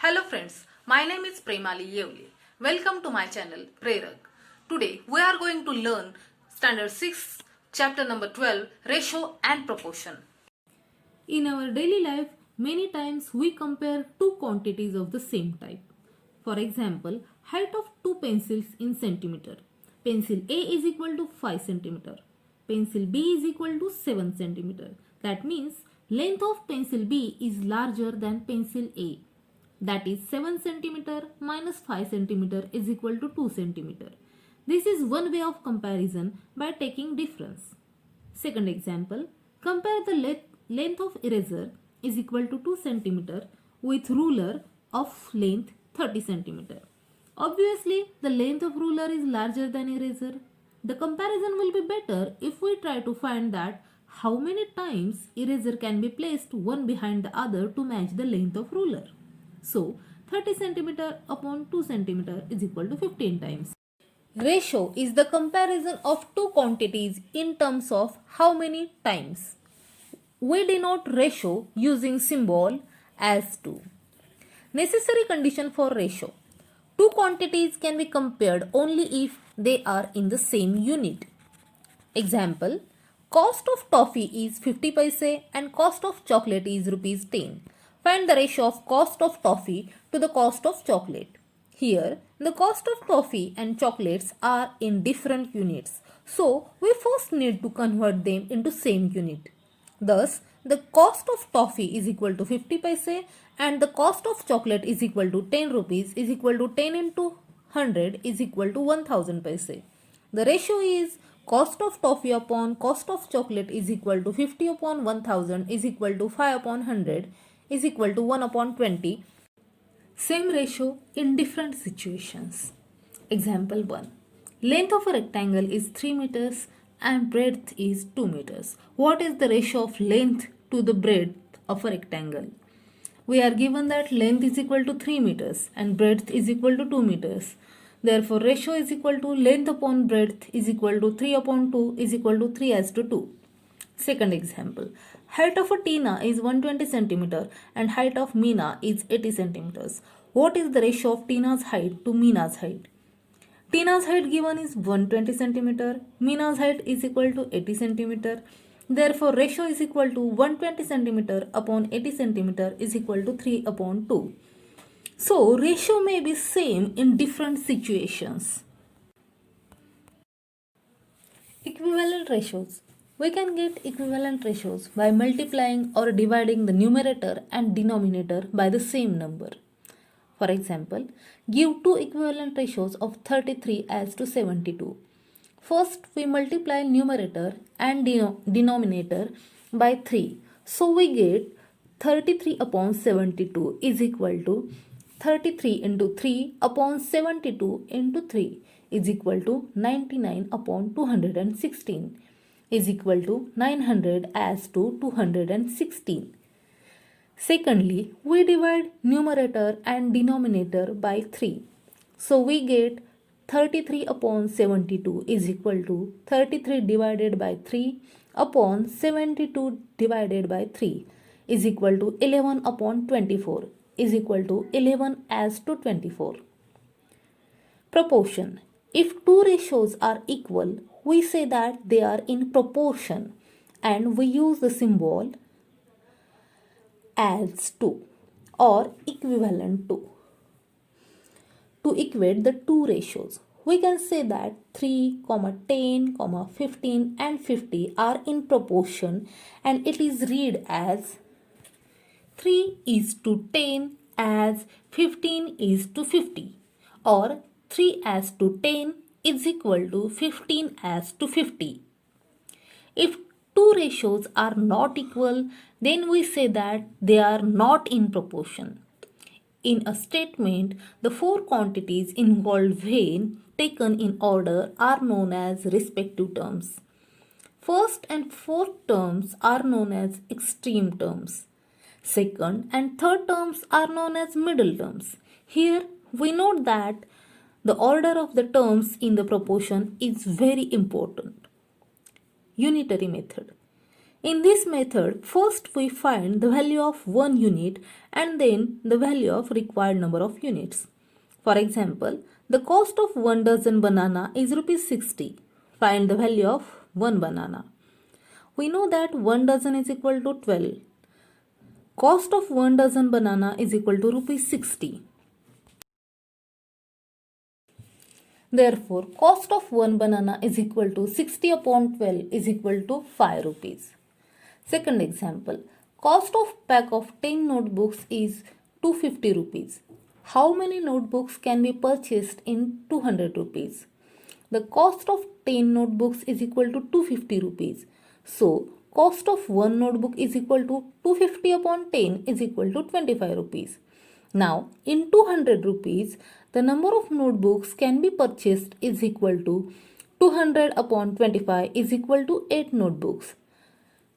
Hello friends, my name is Premali Yevli. Welcome to my channel Prerag. Today we are going to learn Standard 6, Chapter number 12, Ratio and Proportion. In our daily life, many times we compare two quantities of the same type. For example, height of two pencils in centimeter. Pencil A is equal to 5 centimeter. Pencil B is equal to 7 centimeter. That means length of pencil B is larger than pencil A. That is 7 centimeter minus 5 centimeter is equal to 2 centimeter. This is one way of comparison by taking difference. Second example, compare the length of eraser is equal to 2 centimeter with ruler of length 30 centimeter. Obviously, the length of ruler is larger than eraser. The comparison will be better if we try to find that how many times eraser can be placed one behind the other to match the length of ruler. So, 30 centimeter upon 2 centimeter is equal to 15 times. Ratio is the comparison of two quantities in terms of how many times. We denote ratio using symbol as 2. Necessary condition for ratio. Two quantities can be compared only if they are in the same unit. Example, cost of toffee is 50 paise and cost of chocolate is rupees 10. Find the ratio of cost of toffee to the cost of chocolate. Here, the cost of toffee and chocolates are in different units. So, we first need to convert them into same unit. Thus, the cost of toffee is equal to 50 paise and the cost of chocolate is equal to 10 rupees is equal to 10 into 100 is equal to 1000 paise. The ratio is cost of toffee upon cost of chocolate is equal to 50 upon 1000 is equal to 5 upon 100 is equal to 1 upon 20. Same ratio in different situations. Example 1. Length of a rectangle is 3 meters and breadth is 2 meters. What is the ratio of length to the breadth of a rectangle? We are given that length is equal to 3 meters and breadth is equal to 2 meters. Therefore, ratio is equal to length upon breadth is equal to 3 upon 2 is equal to 3 as to 2. Second example, height of a Tina is 120 centimeter and height of Meena is 80 centimeters. What is the ratio of Tina's height to Meena's height? Tina's height given is 120 centimeter. Meena's height is equal to 80 centimeter. Therefore, ratio is equal to 120 centimeter upon 80 centimeter is equal to 3 upon 2. So, ratio may be same in different situations. Equivalent ratios. We can get equivalent ratios by multiplying or dividing the numerator and denominator by the same number. For example, give two equivalent ratios of 33 as to 72. First, we multiply numerator and denominator by 3. So, we get 33 upon 72 is equal to 33 into 3 upon 72 into 3 is equal to 99 upon 216 is equal to 900 as to 216. Secondly, we divide numerator and denominator by 3. So we get 33 upon 72 is equal to 33 divided by 3 upon 72 divided by 3 is equal to 11 upon 24 is equal to 11 as to 24. Proportion. If two ratios are equal, we say that they are in proportion and we use the symbol as to or equivalent to equate the two ratios. We can say that 3, 10, 15 and 50 are in proportion and it is read as 3 is to 10 as 15 is to 50 or 3 as to 10 is equal to 15 as to 50. If two ratios are not equal, then we say that they are not in proportion. In a statement, the four quantities involved when taken in order are known as respective terms. First and fourth terms are known as extreme terms. Second and third terms are known as middle terms. Here we note that the order of the terms in the proportion is very important. Unitary method. In this method, first we find the value of one unit and then the value of required number of units. For example, the cost of 1 dozen banana is rupees 60. Find the value of 1 banana. We know that 1 dozen is equal to 12. Cost of 1 dozen banana is equal to rupees 60. Therefore, cost of 1 banana is equal to 60 upon 12 is equal to 5 rupees. Second example, cost of pack of 10 notebooks is 250 rupees. How many notebooks can be purchased in 200 rupees? The cost of 10 notebooks is equal to 250 rupees. So, cost of one notebook is equal to 250 upon 10 is equal to 25 rupees. Now, in 200 rupees, the number of notebooks can be purchased is equal to 200 upon 25 is equal to 8 notebooks.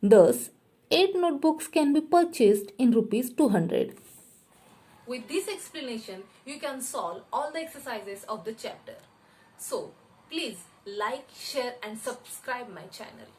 Thus, 8 notebooks can be purchased in rupees 200. With this explanation, you can solve all the exercises of the chapter. So, please like, share and subscribe my channel.